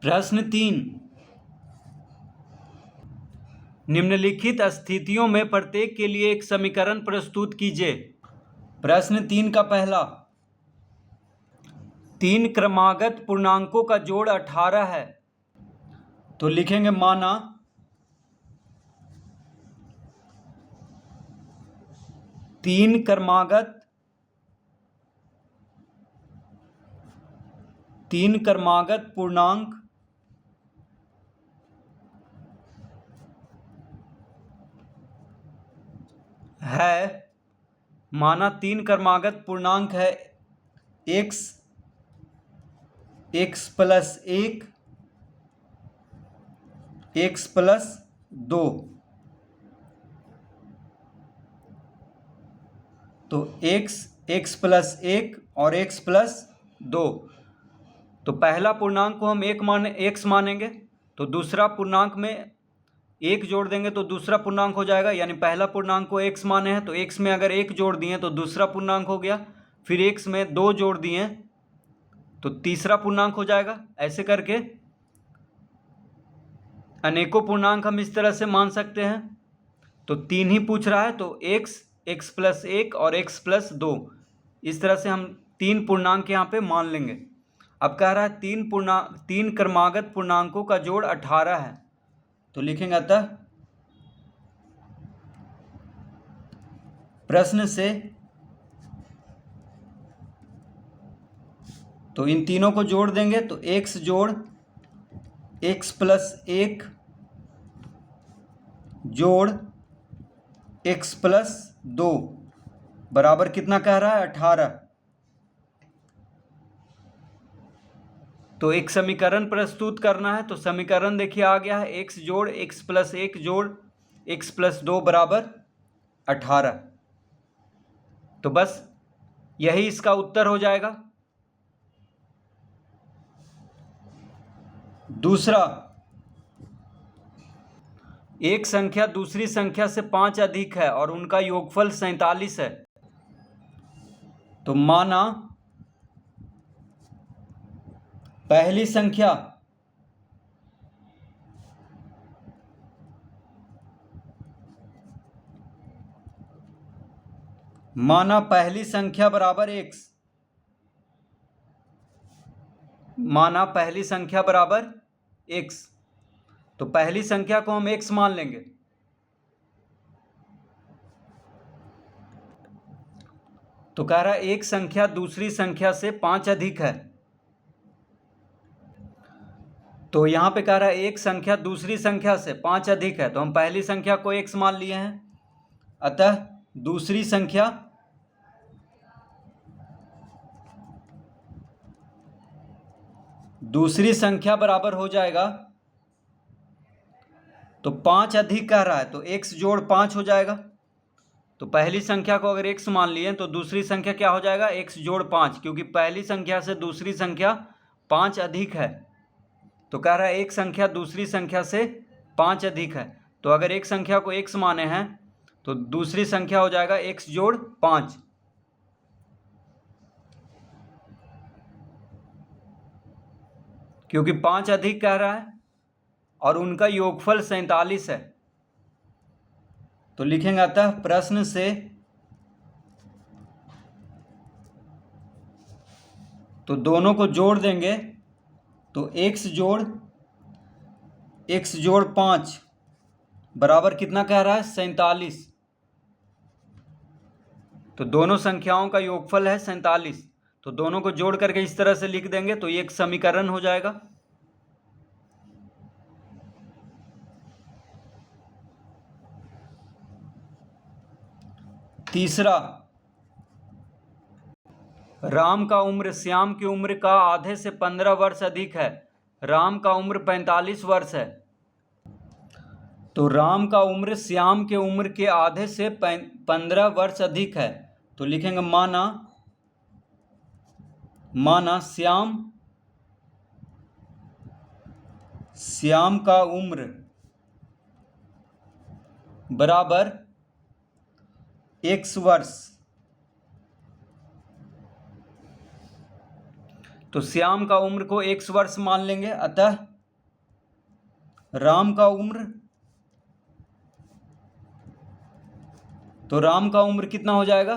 प्रश्न 3, निम्नलिखित स्थितियों में प्रत्येक के लिए एक समीकरण प्रस्तुत कीजिए। प्रश्न 3 का पहला, 3 क्रमागत पूर्णांकों का जोड़ 18 है। तो लिखेंगे माना 3 क्रमागत पूर्णांक है। माना 3 क्रमागत पूर्णांक है x प्लस 1 x प्लस 2। तो x प्लस 1 और x प्लस 2। तो पहला पूर्णांक को हम x मानेंगे, तो दूसरा पूर्णांक में 1 जोड़ देंगे तो दूसरा पूर्णांक हो जाएगा। यानी पहला पूर्णांक को x माने हैं तो x में अगर 1 जोड़ दिए तो दूसरा पूर्णांक हो गया, फिर x में 2 जोड़ दिए तो तीसरा पूर्णांक हो जाएगा। ऐसे करके अनेकों पूर्णांक हम इस तरह से मान सकते हैं। तो 3 ही पूछ रहा है तो x प्लस 1 और x प्लस 2, इस तरह से हम 3 पूर्णांक यहाँ पे मान लेंगे। अब कह रहा है 3 क्रमागत पूर्णांकों का जोड़ 18 है। तो लिखेंगे अतः प्रश्न से तो इन तीनों को जोड़ देंगे तो x जोड़ x प्लस 1 जोड़ x प्लस 2 बराबर कितना कह रहा है 18। तो एक समीकरण प्रस्तुत करना है। तो समीकरण देखिए आ गया है, x जोड़ x प्लस 1 जोड़ x प्लस 2 बराबर 18। तो बस यही इसका उत्तर हो जाएगा। दूसरा, एक संख्या दूसरी संख्या से 5 अधिक है और उनका योगफल 47 है। तो माना पहली संख्या बराबर x, तो पहली संख्या को हम x मान लेंगे। तो कह रहा है एक संख्या दूसरी संख्या से 5 अधिक है। तो यहां पे कह रहा है एक संख्या दूसरी संख्या से 5 अधिक है, तो हम पहली संख्या को x मान लिए हैं। अतः दूसरी संख्या बराबर हो जाएगा, तो 5 अधिक कह रहा है तो x जोड़ 5 हो जाएगा। तो पहली संख्या को अगर x मान लिए तो दूसरी संख्या क्या हो जाएगा x जोड़ 5, क्योंकि पहली संख्या से दूसरी संख्या 5 अधिक है। तो कह रहा है एक संख्या दूसरी संख्या से 5 अधिक है। तो अगर एक संख्या को x माने हैं तो दूसरी संख्या हो जाएगा x जोड़ 5। क्योंकि 5 अधिक कह रहा है और उनका योगफल 47 है। तो लिखेंगे अतः प्रश्न से तो दोनों को जोड़ देंगे तो x जोड़ 5 बराबर कितना कह रहा है 47। तो दोनों संख्याओं का योगफल है 47। तो दोनों को जोड़ करके इस तरह से लिख देंगे तो ये एक समीकरण हो जाएगा। तीसरा, राम का उम्र श्याम की उम्र का आधे से 15 वर्ष अधिक है। राम का उम्र 45 वर्ष है। तो राम का उम्र श्याम के उम्र के आधे से 15 वर्ष अधिक है। तो लिखेंगे माना श्याम का उम्र बराबर x वर्ष। तो श्याम का उम्र को x वर्ष मान लेंगे। अतः राम का उम्र, तो राम का उम्र कितना हो जाएगा?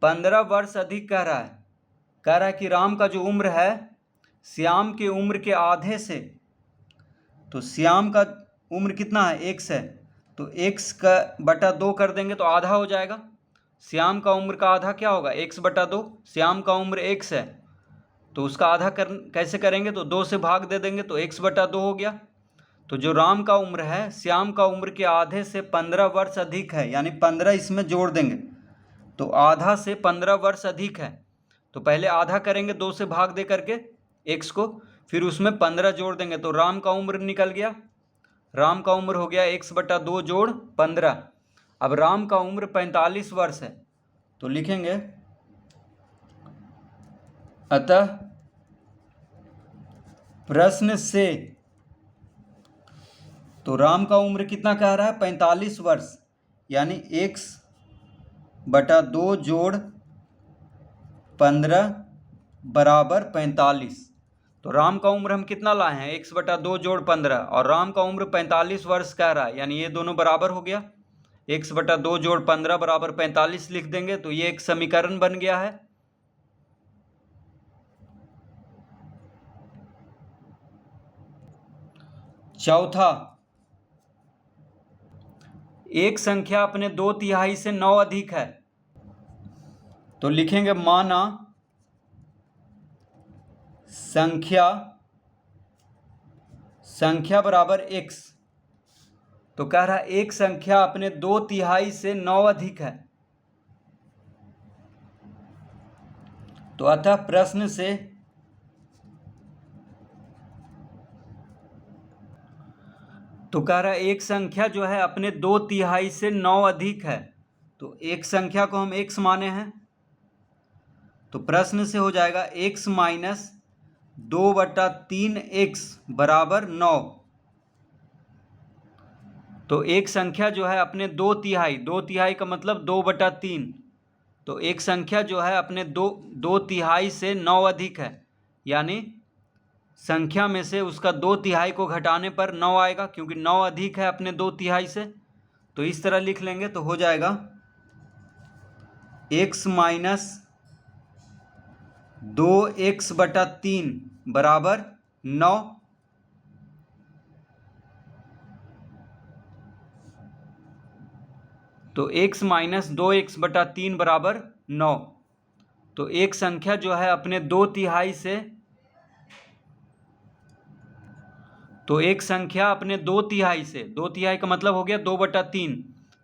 15 वर्ष अधिक कह रहा है कि राम का जो उम्र है श्याम के उम्र के आधे से, तो श्याम का उम्र कितना है? x है, तो x का बटा 2 कर देंगे तो आधा हो जाएगा। श्याम का उम्र का आधा क्या होगा? x बटा 2। श्याम का उम्र x है तो उसका आधा कैसे करेंगे? तो 2 से भाग दे देंगे तो x बटा 2 हो गया। तो जो राम का उम्र है श्याम का उम्र के आधे से 15 वर्ष अधिक है, यानी 15 इसमें जोड़ देंगे तो आधा से 15 वर्ष अधिक है। तो पहले आधा करेंगे 2 से भाग दे करके x को, फिर उसमें 15 जोड़ देंगे तो राम का उम्र निकल गया। राम का उम्र हो गया x बटा 2 जोड़ 15। अब राम का उम्र 45 वर्ष है तो लिखेंगे अतः प्रश्न से, तो राम का उम्र कितना कह रहा है? 45 वर्ष, यानी x बटा 2 जोड़ 15 बराबर 45। तो राम का उम्र हम कितना लाए हैं? x बटा 2 जोड़ 15, और राम का उम्र 45 वर्ष कह रहा है, यानी ये दोनों बराबर हो गया। x बटा 2 जोड़ 15 बराबर 45 लिख देंगे तो ये एक समीकरण बन गया है। चौथा, एक संख्या अपने 2/3 से 9 अधिक है, तो लिखेंगे माना संख्या बराबर x। तो कह रहा है एक संख्या अपने 2/3 से 9 अधिक है, तो अतः प्रश्न से तो कह रहा है एक संख्या जो है अपने 2/3 से 9 अधिक है, तो एक संख्या को हम x माने हैं, तो प्रश्न से हो जाएगा x माइनस 2/3x बराबर 9। तो एक संख्या जो है अपने 2/3 का मतलब 2/3, तो एक संख्या जो है अपने 2/3 से 9 अधिक है, यानी संख्या में से उसका 2/3 को घटाने पर 9 आएगा, क्योंकि 9 अधिक है अपने 2/3 से। तो इस तरह लिख लेंगे तो हो जाएगा x माइनस 2x/3 बराबर 9। तो x माइनस 2x/3 बराबर 9। तो एक संख्या जो है अपने 2/3 से, तो एक संख्या अपने 2/3 से, 2/3 का मतलब हो गया 2/3,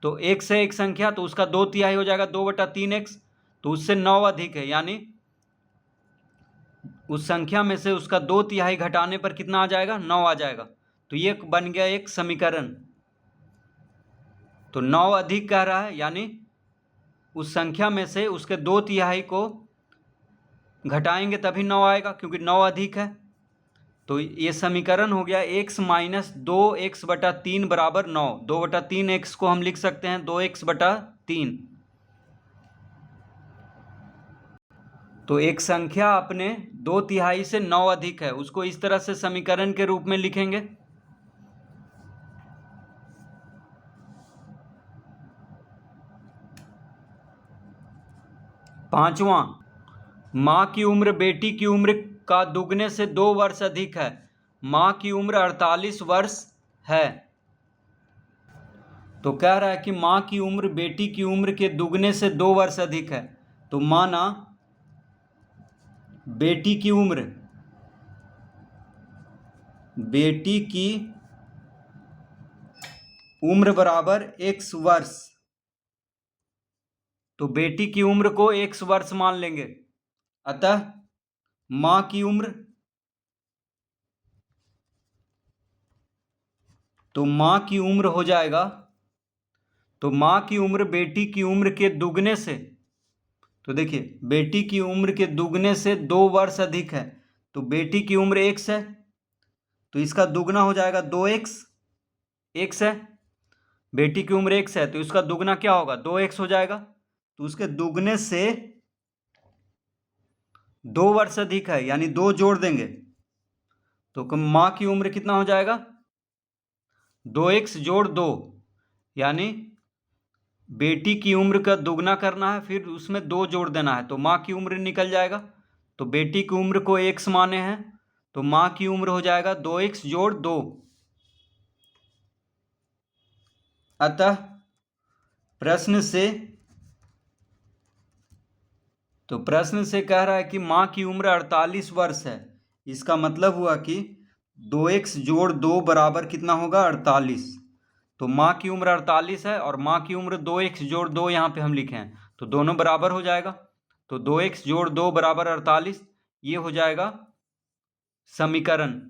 तो x है एक संख्या तो उसका 2/3 हो जाएगा 2/3x, तो उससे 9 अधिक है, यानी उस संख्या में से उसका 2/3 घटाने पर कितना आ जाएगा? 9 आ जाएगा। तो ये बन गया एक समीकरण। तो 9 अधिक कह रहा है, यानी उस संख्या में से उसके 2/3 को घटाएंगे तभी 9 आएगा, क्योंकि 9 अधिक है। तो ये समीकरण हो गया x माइनस 2x/3 बराबर 9। 2/3x को हम लिख सकते हैं 2x/3। तो एक संख्या अपने 2/3 से 9 अधिक है, उसको इस तरह से समीकरण के रूप में लिखेंगे। पांचवा, माँ की उम्र बेटी की उम्र का दुगने से 2 वर्ष अधिक है। माँ की उम्र 48 वर्ष है, तो कह रहा है कि माँ की उम्र बेटी की उम्र के दुगने से 2 वर्ष अधिक है। तो माना बेटी की उम्र बराबर x वर्ष, तो बेटी की उम्र को x वर्ष मान लेंगे। अतः माँ की उम्र, तो माँ की उम्र हो जाएगा, तो माँ की उम्र बेटी की उम्र के दुगने से, तो देखिए बेटी की उम्र के दुगने से 2 वर्ष अधिक है, तो बेटी की उम्र x है तो इसका दुगना हो जाएगा 2x। x है, बेटी की उम्र x है तो इसका दुगना क्या होगा? 2x हो जाएगा, तो उसके दुगने से 2 वर्ष अधिक है, यानी 2 जोड़ देंगे तो माँ की उम्र कितना हो जाएगा? 2x जोड़ 2, यानी बेटी की उम्र का दुगना करना है, फिर उसमें 2 जोड़ देना है, तो माँ की उम्र निकल जाएगा। तो बेटी की उम्र को x माने हैं, तो माँ की उम्र हो जाएगा 2x जोड़ 2। अतः प्रश्न से कह रहा है कि माँ की उम्र 48 वर्ष है। इसका मतलब हुआ कि 2x जोड़ 2 बराबर कितना होगा, 48। तो माँ की उम्र 48 है और माँ की उम्र 2x जोड़ 2 यहाँ पे हम लिखे हैं, तो दोनों बराबर हो जाएगा। तो 2x जोड़ 2 बराबर 48, ये हो जाएगा समीकरण।